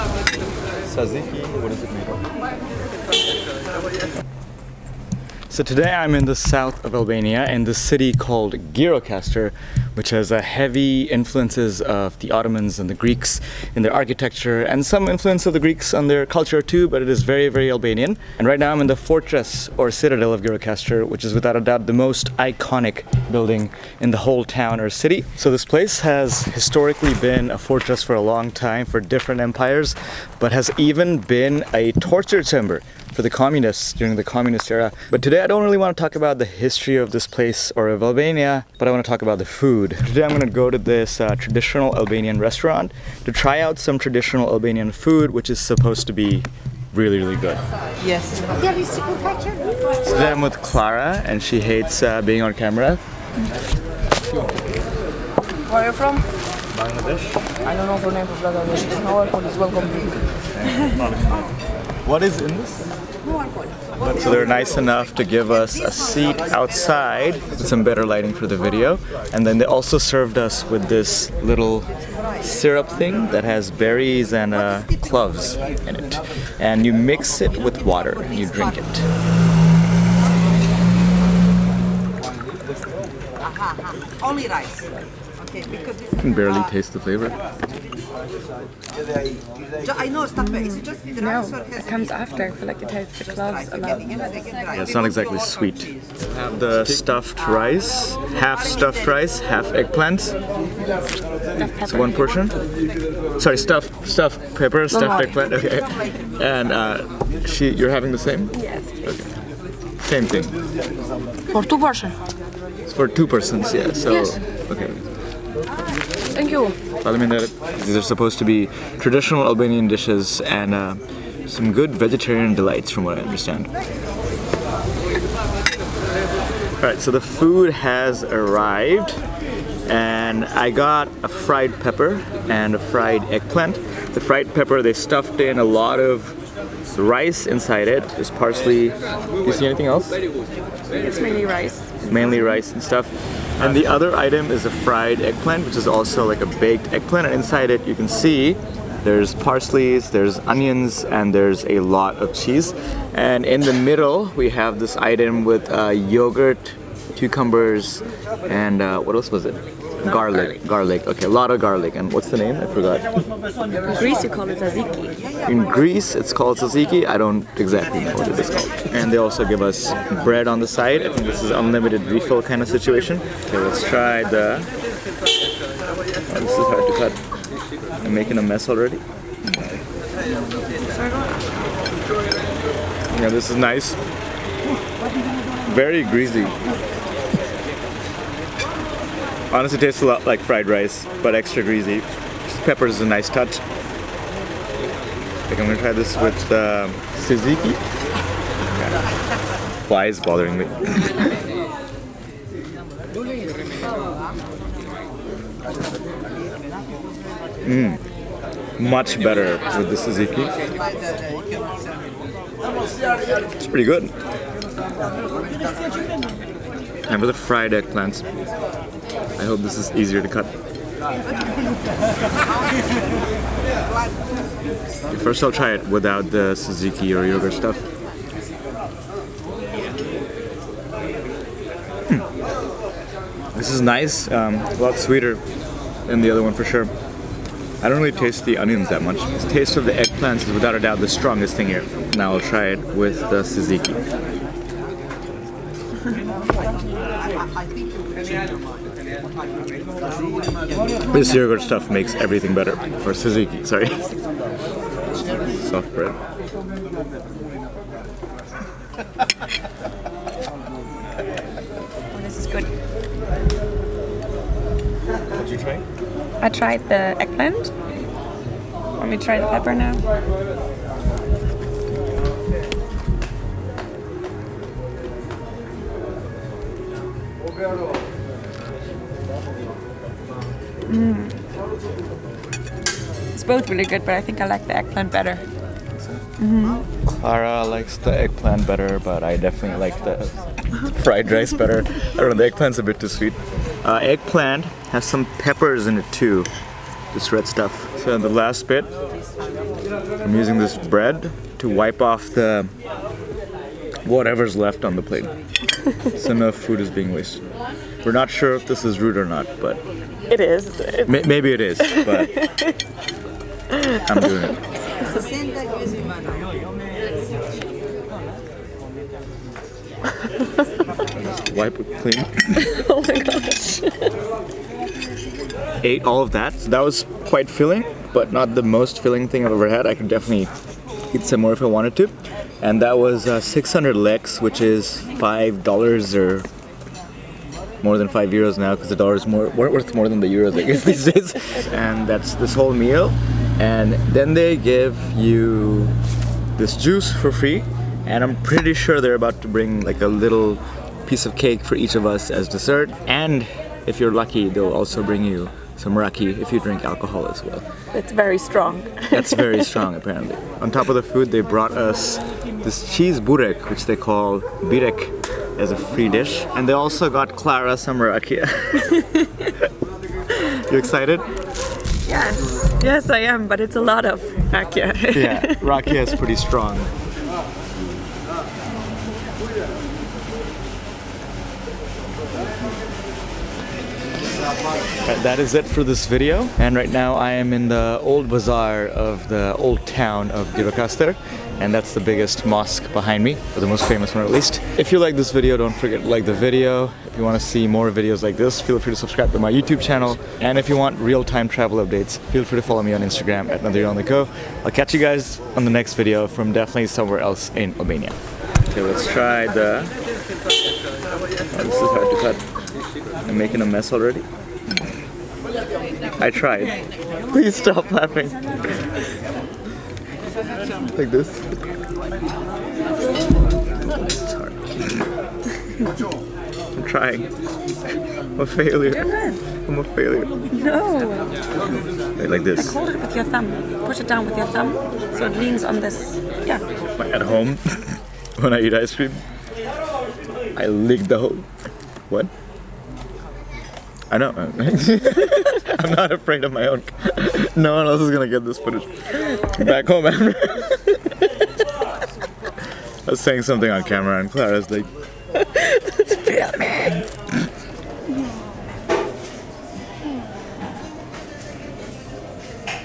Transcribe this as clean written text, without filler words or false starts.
Tzatziki, what is it made of? So today I'm in the south of Albania in the city called Gjirokastër, which has heavy influences of the Ottomans and the Greeks in their architecture and some influence of the Greeks on their culture too, but it is very, very Albanian. And right now I'm in the fortress or citadel of Gjirokastër, which is without a doubt the most iconic building in the whole town or city. So this place has historically been a fortress for a long time for different empires, but has even been a torture chamber for the communists during the communist era. But today I don't really want to talk about the history of this place or of Albania, but I want to talk about the food. Today I'm going to go to this traditional Albanian restaurant to try out some traditional Albanian food, which is supposed to be really, really good. Yes. Today I'm with Clara, and she hates being on camera. Where are you from? Bangladesh. I don't know the name of Bangladesh. Now alcohol is welcome drink. What is in this? So they're nice enough to give us a seat outside with some better lighting for the video. And then they also served us with this little syrup thing that has berries and cloves in it. And you mix it with water and you drink it. Only rice. Okay, because this You can barely taste the flavor. I know stuff, but is it just the rice or It comes after. I feel like it tastes the cloves a lot. Yeah, it's not exactly sweet. Have the stuffed rice, half stuffed rice, half eggplant. So one portion. Sorry, stuffed pepper, stuffed eggplant. Okay. And you're having the same? Yes. Okay. Same thing. For 2 portions. It's for 2 persons, yeah. So Yes. okay. Thank you. I mean that these are supposed to be traditional Albanian dishes and some good vegetarian delights, from what I understand. Alright, so the food has arrived, and I got a fried pepper and a fried eggplant. The fried pepper, they stuffed in a lot of rice inside it. There's parsley. Do you see anything else? It's mainly rice. Mainly rice and stuff. And the other item is a fried eggplant, which is also like a baked eggplant. And inside it, you can see there's parsleys, there's onions, and there's a lot of cheese. And in the middle, we have this item with yogurt, cucumbers, and what else was it? Garlic. Okay, a lot of garlic. And what's the name? I forgot. In Greece, you call it tzatziki. In Greece, it's called tzatziki. I don't exactly know what it is called. And they also give us bread on the side. I think this is unlimited refill kind of situation. Okay, let's try the... Oh, this is hard to cut. I'm making a mess already. Yeah, this is nice. Very greasy. Honestly, it tastes a lot like fried rice, but extra greasy. Pepper is a nice touch. I think I'm gonna try this with tzatziki. Fly is bothering me. Much better with the tzatziki. It's pretty good. And for the fried eggplants, I hope this is easier to cut. First I'll try it without the tzatziki or yogurt stuff. This is nice, a lot sweeter than the other one for sure. I don't really taste the onions that much. The taste of the eggplants is without a doubt the strongest thing here. Now I'll try it with the tzatziki. This yogurt stuff makes everything better. Or tzatziki, sorry. Soft bread. Oh, this is good. What did you try? I tried the eggplant. Want me to try the pepper now? It's both really good, but I think I like the eggplant better. Clara likes the eggplant better, but I definitely like the fried rice better. I don't know, the eggplant's a bit too sweet. Eggplant has some peppers in it too, this red stuff. So the last bit, I'm using this bread to wipe off the whatever's left on the plate. So no food is being wasted. We're not sure if this is rude or not, but It is. maybe it is, but I'm doing it. Wipe it clean. Oh my gosh. Ate all of that. So that was quite filling, but not the most filling thing I've ever had. I could definitely eat some more if I wanted to. And that was 600 leks, which is $5 or more than €5 now, because the dollar is worth more than the euros, I guess, these days. And that's this whole meal. And then they give you this juice for free. And I'm pretty sure they're about to bring like a little piece of cake for each of us as dessert. And if you're lucky, they'll also bring you some raki if you drink alcohol as well. It's very strong. That's very strong, apparently. On top of the food, they brought us this cheese burek, which they call birek, as a free dish. And they also got Clara some rakia. You excited? Yes. Yes, I am, but it's a lot of rakia. Yeah, rakia is pretty strong. That is it for this video, and right now I am in the old bazaar of the old town of Gjirokastër, and that's the biggest mosque behind me, or the most famous one at least. If you like this video, don't forget to like the video. If you want to see more videos like this, feel free to subscribe to my YouTube channel, and if you want real-time travel updates, feel free to follow me on Instagram at Nadir on the Go. I'll catch you guys on the next video from definitely somewhere else in Albania. Okay, let's try the... Oh, this is hard to cut. I'm making a mess already. I tried. Please stop laughing. Like this. This is hard. I'm trying. I'm a failure. I'm a failure. No. Wait, like this. Hold it with your thumb. Push it down with your thumb so it leans on this. Yeah. At home, when I eat ice cream, I lick the whole... What? I know. I'm not afraid of my own. No one else is gonna get this footage. Back home after. I was saying something on camera and Clara's like,